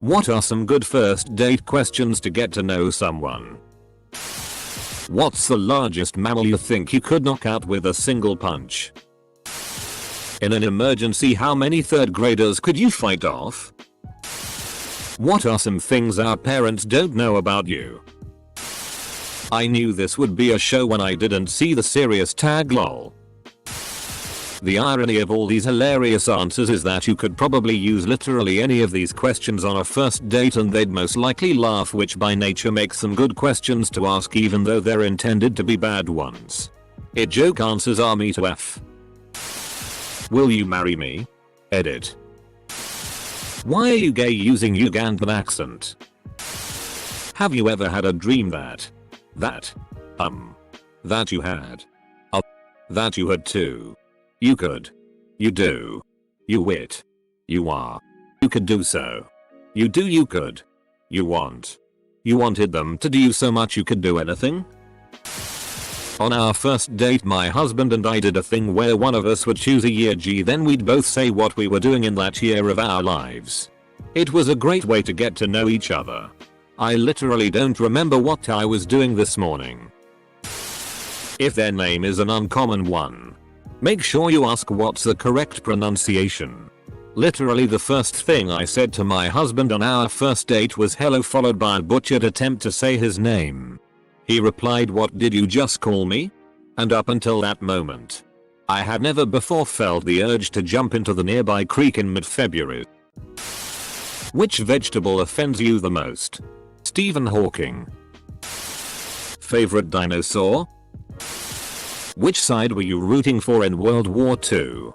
What are some good first date questions to get to know someone? What's the largest mammal you think you could knock out with a single punch? In an emergency, how many third graders could you fight off? What are some things our parents don't know about you? I knew this would be a show when I didn't see the serious tag, lol. The irony of all these hilarious answers is that you could probably use literally any of these questions on a first date and they'd most likely laugh, which by nature makes them good questions to ask even though they're intended to be bad ones. Joke answers are me to F. Will you marry me? Edit. Why are you gay using Ugandan accent? Have you ever had a dream that you had? That you had too. You could. You do. You wit. You are. You could do so. You do. You could. You want. You wanted them to do you so much you could do anything? On our first date, my husband and I did a thing where one of us would choose a year G, then we'd both say what we were doing in that year of our lives. It was a great way to get to know each other. I literally don't remember what I was doing this morning. If their name is an uncommon one, make sure you ask what's the correct pronunciation. Literally the first thing I said to my husband on our first date was hello, followed by a butchered attempt to say his name. He replied, "What did you just call me?" And up until that moment, I had never before felt the urge to jump into the nearby creek in mid-February. Which vegetable offends you the most? Stephen Hawking. Favorite dinosaur? Which side were you rooting for in World War II?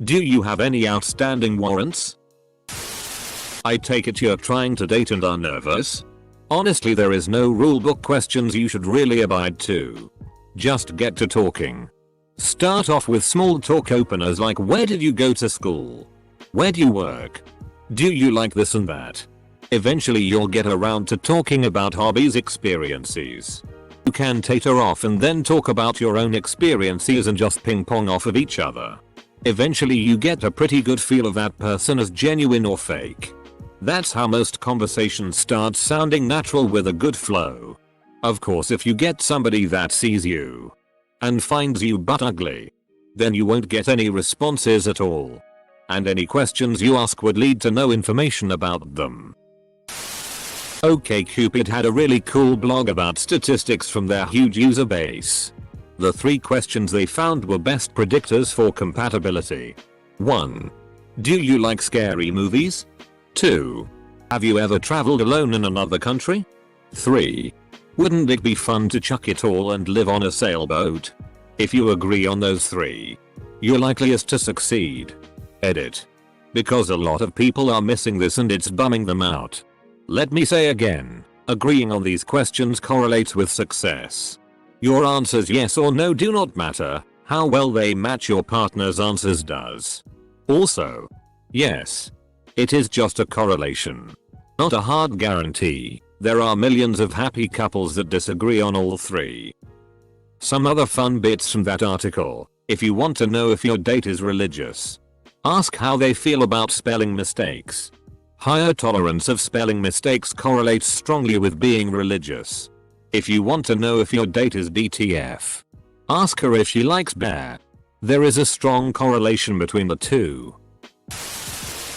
Do you have any outstanding warrants? I take it you're trying to date and are nervous? Honestly, there is no rulebook questions you should really abide to. Just get to talking. Start off with small talk openers like, where did you go to school? Where do you work? Do you like this and that? Eventually you'll get around to talking about hobbies, experiences. You can tater off and then talk about your own experiences and just ping pong off of each other. Eventually you get a pretty good feel of that person as genuine or fake. That's how most conversations start, sounding natural with a good flow. Of course, if you get somebody that sees you and finds you butt ugly, then you won't get any responses at all. And any questions you ask would lead to no information about them. OkCupid had a really cool blog about statistics from their huge user base. The 3 questions they found were best predictors for compatibility. 1. Do you like scary movies? 2. Have you ever traveled alone in another country? 3. Wouldn't it be fun to chuck it all and live on a sailboat? If you agree on those 3, you're likeliest to succeed. Edit. Because a lot of people are missing this and it's bumming them out. Let me say again, agreeing on these questions correlates with success. Your answers yes or no do not matter, how well they match your partner's answers does. Also, yes, it is just a correlation, not a hard guarantee. There are millions of happy couples that disagree on all 3. Some other fun bits from that article. If you want to know if your date is religious, ask how they feel about spelling mistakes. Higher tolerance of spelling mistakes correlates strongly with being religious. If you want to know if your date is DTF, ask her if she likes bear. There is a strong correlation between the two.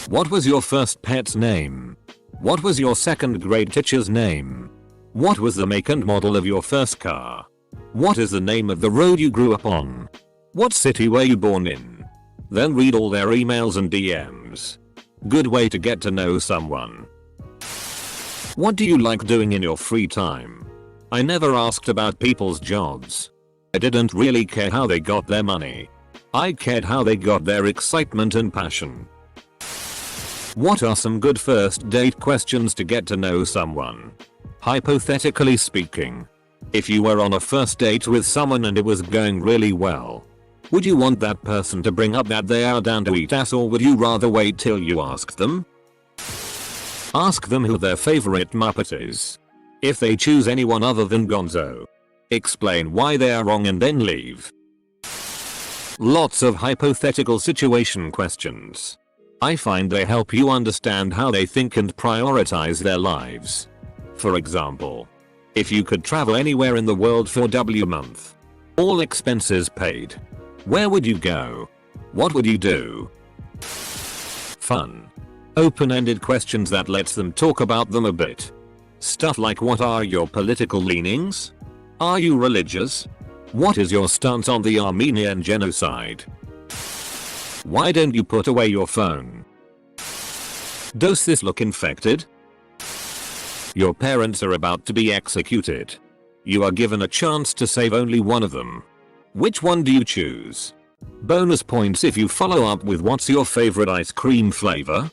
What was your first pet's name? What was your second grade teacher's name? What was the make and model of your first car? What is the name of the road you grew up on? What city were you born in? Then read all their emails and DMs. Good way to get to know someone. What do you like doing in your free time? I never asked about people's jobs. I didn't really care how they got their money. I cared how they got their excitement and passion. What are some good first date questions to get to know someone? Hypothetically speaking, if you were on a first date with someone and it was going really well, would you want that person to bring up that they are down to eat ass, or would you rather wait till you ask them? Ask them who their favorite Muppet is. If they choose anyone other than Gonzo, explain why they are wrong and then leave. Lots of hypothetical situation questions. I find they help you understand how they think and prioritize their lives. For example, if you could travel anywhere in the world for a month, all expenses paid, where would you go? What would you do? Fun. Open-ended questions that lets them talk about them a bit. Stuff like, what are your political leanings? Are you religious? What is your stance on the Armenian genocide? Why don't you put away your phone? Does this look infected? Your parents are about to be executed. You are given a chance to save only one of them. Which one do you choose? Bonus points if you follow up with, what's your favorite ice cream flavor?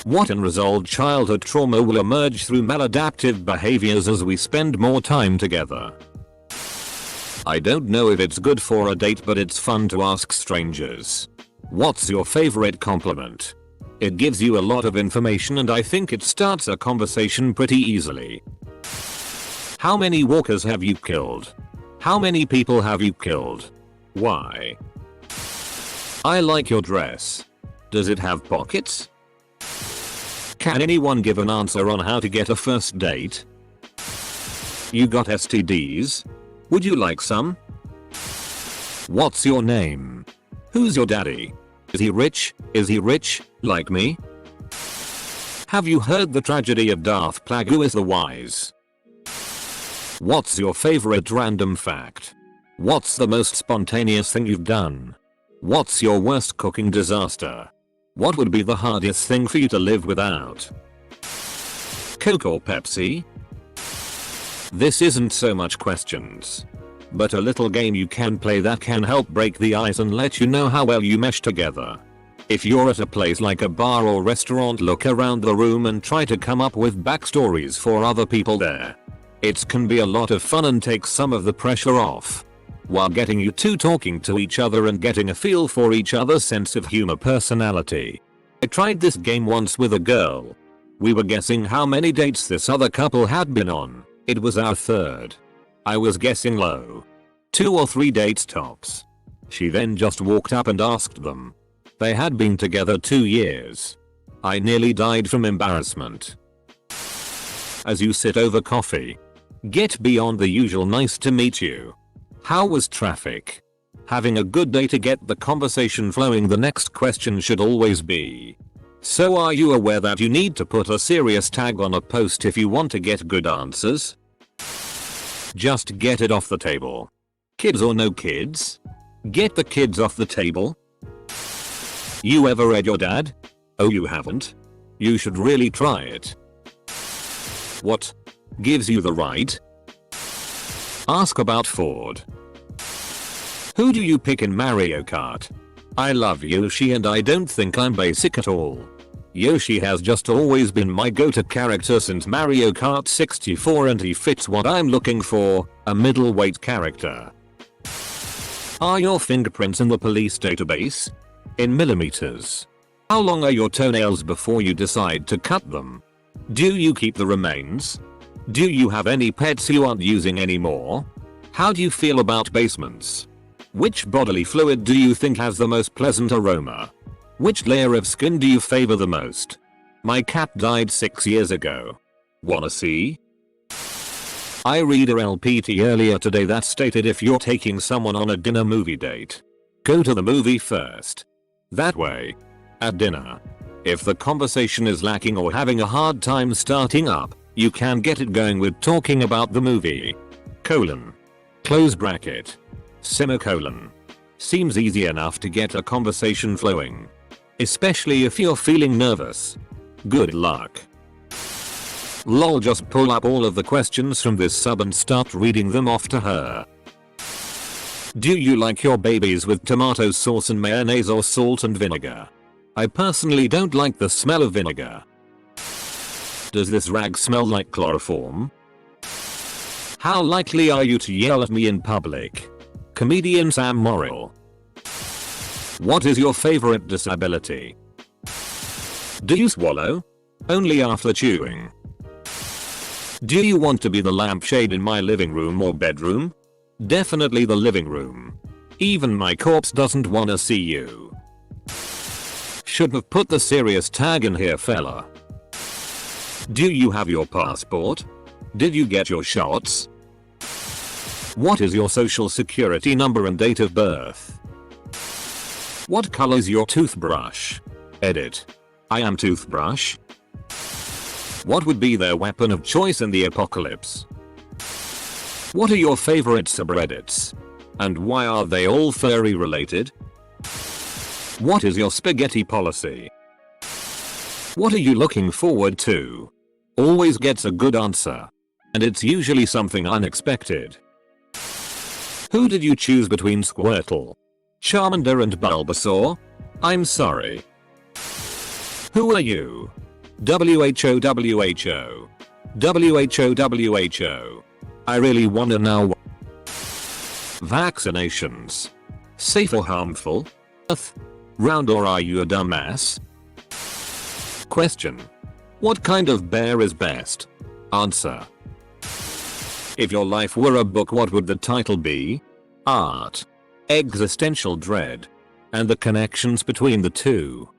What unresolved childhood trauma will emerge through maladaptive behaviors as we spend more time together? I don't know if it's good for a date, but it's fun to ask strangers. What's your favorite compliment? It gives you a lot of information and I think it starts a conversation pretty easily. How many walkers have you killed? How many people have you killed? Why? I like your dress. Does it have pockets? Can anyone give an answer on how to get a first date? You got STDs? Would you like some? What's your name? Who's your daddy? Is he rich? Is he rich, like me? Have you heard the tragedy of Darth Plagueis the Wise? What's your favorite random fact? What's the most spontaneous thing you've done? What's your worst cooking disaster? What would be the hardest thing for you to live without? Coke or Pepsi? This isn't so much questions, but a little game you can play that can help break the ice and let you know how well you mesh together. If you're at a place like a bar or restaurant, look around the room and try to come up with backstories for other people there. It can be a lot of fun and take some of the pressure off, while getting you two talking to each other and getting a feel for each other's sense of humor, personality. I tried this game once with a girl. We were guessing how many dates this other couple had been on. It was our third. I was guessing low. 2 or 3 dates tops. She then just walked up and asked them. They had been together 2 years. I nearly died from embarrassment. As you sit over coffee, get beyond the usual nice to meet you. How was traffic? Having a good day to get the conversation flowing, the next question should always be, so are you aware that you need to put a serious tag on a post if you want to get good answers? Just get it off the table. Kids or no kids? Get the kids off the table. You ever read Your Dad? Oh, you haven't? You should really try it. What gives you the right? Ask about Ford. Who do you pick in Mario Kart? I love Yoshi and I don't think I'm basic at all. Yoshi has just always been my go-to character since Mario Kart 64 and he fits what I'm looking for, a middleweight character. Are your fingerprints in the police database? In millimeters. How long are your toenails before you decide to cut them? Do you keep the remains? Do you have any pets you aren't using anymore? How do you feel about basements? Which bodily fluid do you think has the most pleasant aroma? Which layer of skin do you favor the most? My cat died 6 years ago. Wanna see? I read a LPT earlier today that stated if you're taking someone on a dinner movie date, go to the movie first. That way, at dinner, if the conversation is lacking or having a hard time starting up, you can get it going with talking about the movie. Close bracket. Semicolon. Seems easy enough to get a conversation flowing. Especially if you're feeling nervous. Good luck. Lol, just pull up all of the questions from this sub and start reading them off to her. Do you like your babies with tomato sauce and mayonnaise or salt and vinegar? I personally don't like the smell of vinegar. Does this rag smell like chloroform? How likely are you to yell at me in public? Comedian Sam Morrill. What is your favorite disability? Do you swallow? Only after chewing. Do you want to be the lampshade in my living room or bedroom? Definitely the living room. Even my corpse doesn't wanna see you. Should have put the serious tag in here, fella. Do you have your passport? Did you get your shots? What is your social security number and date of birth? What color is your toothbrush? Edit. I am toothbrush. What would be their weapon of choice in the apocalypse? What are your favorite subreddits? And why are they all furry related? What is your spaghetti policy? What are you looking forward to? Always gets a good answer. And it's usually something unexpected. Who did you choose between Squirtle, Charmander and Bulbasaur? I'm sorry. Who are you? WHO. I really wanna know. Vaccinations. Safe or harmful? Round or are you a dumbass? Question. What kind of bear is best? Answer. If your life were a book, what would the title be? Art. Existential dread. And the connections between the two.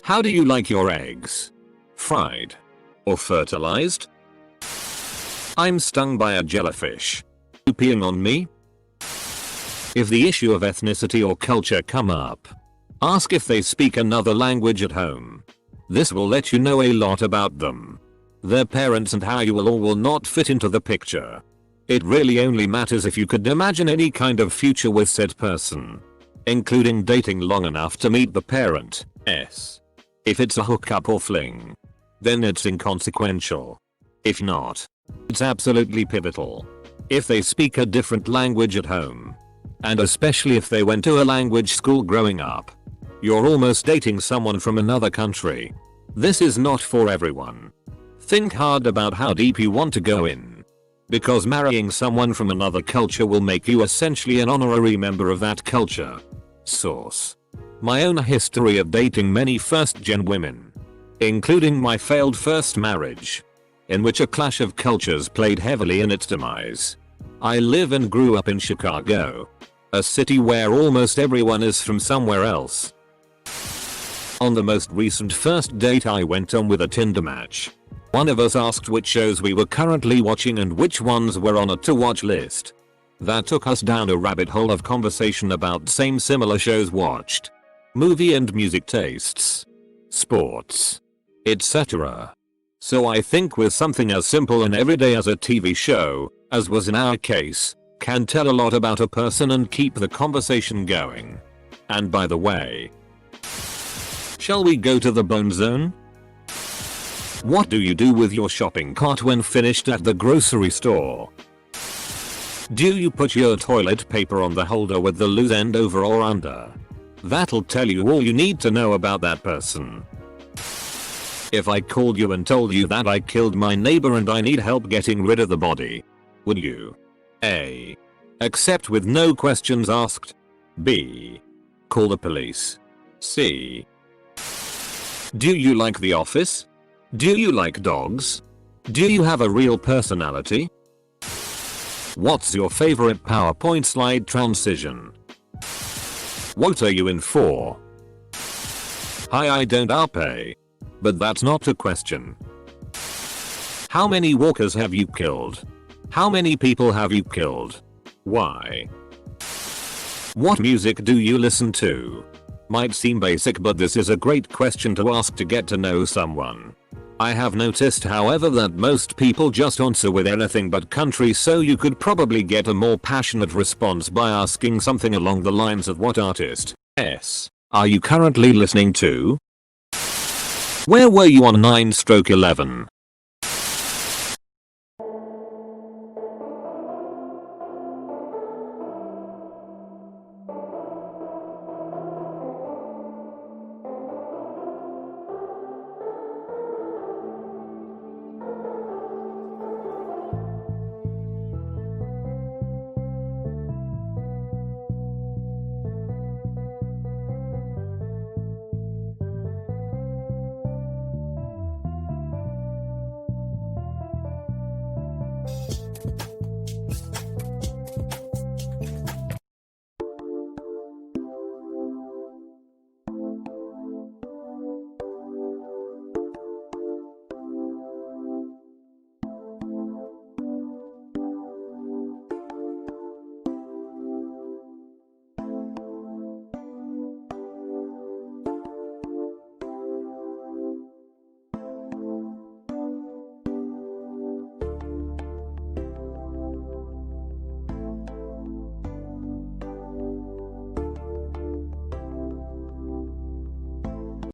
How do you like your eggs? Fried? Or fertilized? I'm stung by a jellyfish. You peeing on me? If the issue of ethnicity or culture come up, ask if they speak another language at home. This will let you know a lot about them, their parents, and how you will or will not fit into the picture. It really only matters if you could imagine any kind of future with said person, including dating long enough to meet the parent. If it's a hookup or fling, then it's inconsequential. If not, it's absolutely pivotal. If they speak a different language at home, and especially if they went to a language school growing up, you're almost dating someone from another country. This is not for everyone. Think hard about how deep you want to go in, because marrying someone from another culture will make you essentially an honorary member of that culture. Source. My own history of dating many first-gen women, including my failed first marriage, in which a clash of cultures played heavily in its demise. I live and grew up in Chicago, a city where almost everyone is from somewhere else. On the most recent first date I went on with a Tinder match, one of us asked which shows we were currently watching and which ones were on a to-watch list. That took us down a rabbit hole of conversation about similar shows watched, movie and music tastes, sports, etc. So I think with something as simple and everyday as a TV show, as was in our case, can tell a lot about a person and keep the conversation going. And by the way, shall we go to the bone zone? What do you do with your shopping cart when finished at the grocery store? Do you put your toilet paper on the holder with the loose end over or under? That'll tell you all you need to know about that person. If I called you and told you that I killed my neighbor and I need help getting rid of the body, would you A. accept with no questions asked? B. call the police? C. do you like The Office? Do you like dogs? Do you have a real personality? What's your favorite PowerPoint slide transition? What are you in for? Hi, I don't RP. But that's not a question. How many walkers have you killed? How many people have you killed? Why? What music do you listen to? Might seem basic, but this is a great question to ask to get to know someone. I have noticed, however, that most people just answer with anything but country, so you could probably get a more passionate response by asking something along the lines of what artist are you currently listening to? Where were you on 9/11?